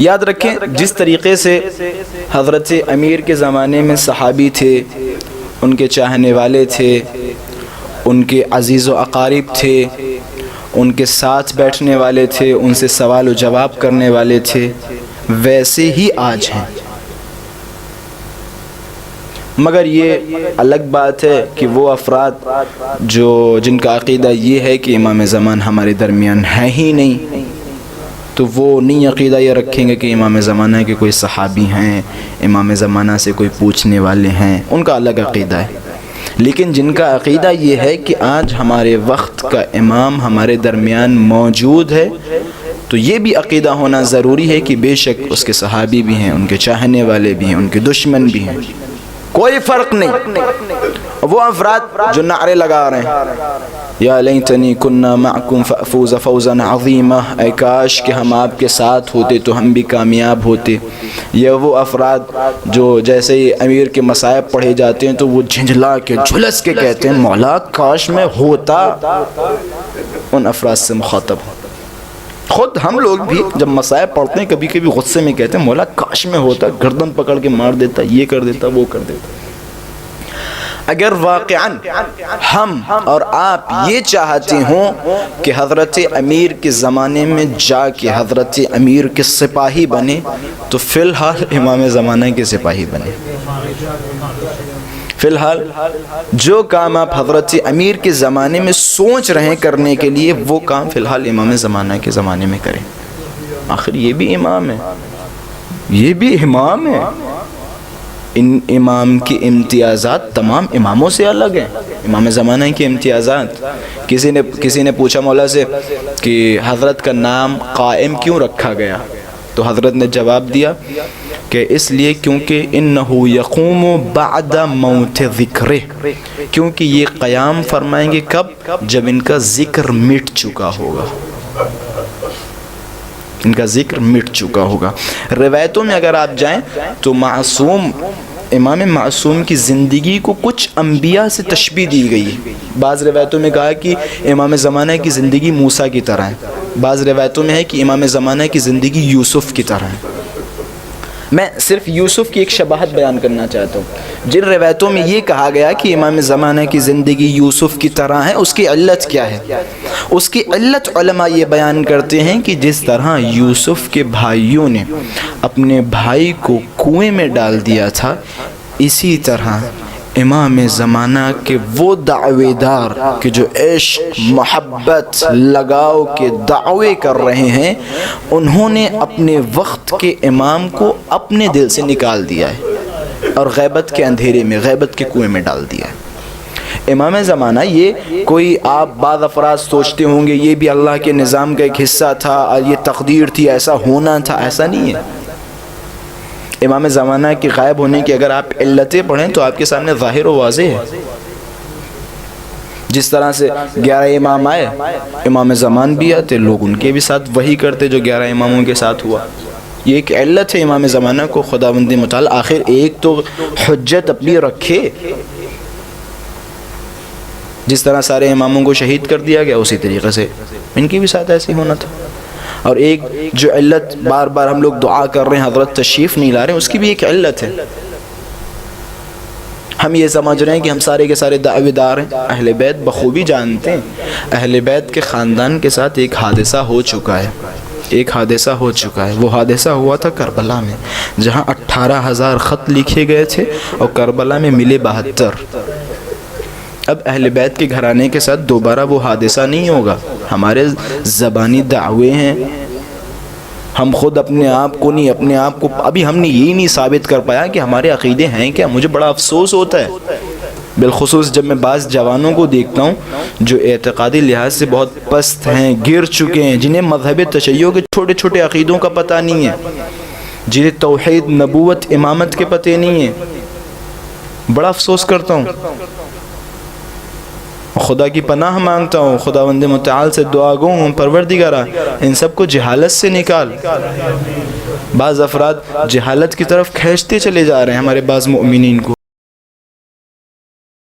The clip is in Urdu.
یاد رکھیں جس طریقے سے حضرت امیر کے زمانے میں صحابی تھے، ان کے چاہنے والے تھے، ان کے عزیز و اقارب تھے، ان کے ساتھ بیٹھنے والے تھے، ان سے سوال و جواب کرنے والے تھے، ویسے ہی آج ہیں۔ مگر یہ الگ بات ہے کہ وہ افراد جن کا عقیدہ یہ ہے کہ امام زمان ہمارے درمیان ہے ہی نہیں، تو وہ نہیں عقیدہ یہ رکھیں گے کہ امام زمانہ کے کوئی صحابی ہیں، امام زمانہ سے کوئی پوچھنے والے ہیں، ان کا الگ عقیدہ ہے۔ لیکن جن کا عقیدہ یہ ہے کہ آج ہمارے وقت کا امام ہمارے درمیان موجود ہے، تو یہ بھی عقیدہ ہونا ضروری ہے کہ بے شک اس کے صحابی بھی ہیں، ان کے چاہنے والے بھی ہیں، ان کے دشمن بھی ہیں، کوئی فرق نہیں۔ وہ افراد جو نعرے لگا رہے ہیں یا لیتنی کننا معکم فافوز فوزا عظیما، اے کاش کہ ہم آپ کے ساتھ ہوتے تو ہم بھی کامیاب ہوتے، یا وہ افراد جو جیسے ہی امیر کے مصائب پڑھے جاتے ہیں تو وہ جھنجھلا کے جھلس کے کہتے ہیں مولا کاش میں ہوتا، ان افراد سے مخاطب ہوں۔ خود ہم لوگ بھی جب مصائب پڑھتے ہیں کبھی کبھی غصے میں کہتے ہیں مولا کاش میں ہوتا، گردن پکڑ کے مار دیتا، یہ کر دیتا، وہ کر دیتا۔ اگر واقعاً ہم اور آپ یہ چاہتے ہوں کہ حضرت امیر کے زمانے میں جا کے حضرت امیر کے سپاہی بنے، تو فی الحال امام زمانہ کے سپاہی بنے۔ فی الحال جو کام آپ حضرت امیر کے زمانے میں سوچ رہے ہیں کرنے کے لیے، وہ کام فی الحال امام زمانہ کے زمانے میں کریں۔ آخر یہ بھی امام ہے، یہ بھی امام ہے۔ ان امام کی امتیازات تمام اماموں سے الگ ہیں، امام زمانہ کی امتیازات۔ کسی نے پوچھا مولا سے کہ حضرت کا نام قائم کیوں رکھا گیا، تو حضرت نے جواب دیا کہ اس لیے کیونکہ انہو یقوم بعد موت ذکرہ، کیونکہ یہ قیام فرمائیں گے کب؟ جب ان کا ذکر مٹ چکا ہوگا، ان کا ذکر مٹ چکا ہوگا۔ روایتوں میں اگر آپ جائیں تو امام معصوم کی زندگی کو کچھ انبیاء سے تشبیہ دی گئی ہے۔ بعض روایتوں میں کہا کہ امام زمانہ کی زندگی موسیٰ کی طرح ہے، بعض روایتوں میں ہے کہ امام زمانہ کی زندگی یوسف کی طرح ہے۔ میں صرف یوسف کی ایک شباہت بیان کرنا چاہتا ہوں۔ جن روایتوں میں یہ کہا گیا کہ امام زمانہ کی زندگی یوسف کی طرح ہے، اس کی علت کیا ہے؟ اس کی علت علماء یہ بیان کرتے ہیں کہ جس طرح یوسف کے بھائیوں نے اپنے بھائی کو کنویں میں ڈال دیا تھا، اسی طرح امام زمانہ کے وہ دعوے دار کہ جو عشق، محبت، لگاؤ کے دعوے کر رہے ہیں، انہوں نے اپنے وقت کے امام کو اپنے دل سے نکال دیا ہے اور غیبت کے اندھیرے میں، غیبت کے کنویں میں ڈال دیا ہے۔ امام زمانہ یہ کوئی آپ بعض افراد سوچتے ہوں گے یہ بھی اللہ کے نظام کا ایک حصہ تھا اور یہ تقدیر تھی، ایسا ہونا تھا، ایسا نہیں ہے۔ امام زمانہ کے غائب ہونے کی اگر آپ علتیں پڑھیں تو آپ کے سامنے ظاہر و واضح ہے۔ جس طرح سے 11 امام آئے، امام زمان بھی آتے، لوگ ان کے بھی ساتھ وہی کرتے جو 11 اماموں کے ساتھ ہوا۔ یہ ایک علت ہے امام زمانہ کو خداوند متعال آخر ایک تو حجت اپنی رکھے۔ جس طرح سارے اماموں کو شہید کر دیا گیا، اسی طریقے سے ان کے بھی ساتھ ایسے ہی ہونا تھا۔ اور ایک جو علت بار بار ہم لوگ دعا کر رہے ہیں حضرت تشریف نہیں لا رہے ہیں، اس کی بھی ایک علت ہے۔ ہم یہ سمجھ رہے ہیں کہ ہم سارے کے سارے دعوے دار ہیں، اہل بیت بخوبی جانتے ہیں اہل بیت کے خاندان کے ساتھ ایک حادثہ ہو چکا ہے، ایک حادثہ ہو چکا ہے۔ وہ حادثہ ہوا تھا کربلا میں، جہاں 18,000 خط لکھے گئے تھے اور کربلا میں ملے 72۔ اب اہل بیت کے گھرانے کے ساتھ دوبارہ وہ حادثہ نہیں ہوگا۔ ہمارے زبانی دعوے ہیں، ہم خود اپنے آپ کو نہیں، اپنے آپ کو ابھی ہم نے یہی نہیں ثابت کر پایا کہ ہمارے عقیدے ہیں کیا۔ مجھے بڑا افسوس ہوتا ہے بالخصوص جب میں بعض جوانوں کو دیکھتا ہوں جو اعتقادی لحاظ سے بہت پست ہیں، گر چکے ہیں، جنہیں مذہب تشیع کے چھوٹے چھوٹے عقیدوں کا پتہ نہیں ہے، جنہیں توحید، نبوت، امامت کے پتہ نہیں ہیں۔ بڑا افسوس کرتا ہوں، خدا کی پناہ مانگتا ہوں، خداوند متعال سے دعا گو ہوں پروردگارا ان سب کو جہالت سے نکال۔ بعض افراد جہالت کی طرف کھینچتے چلے جا رہے ہیں ہمارے بعض مؤمنین کو۔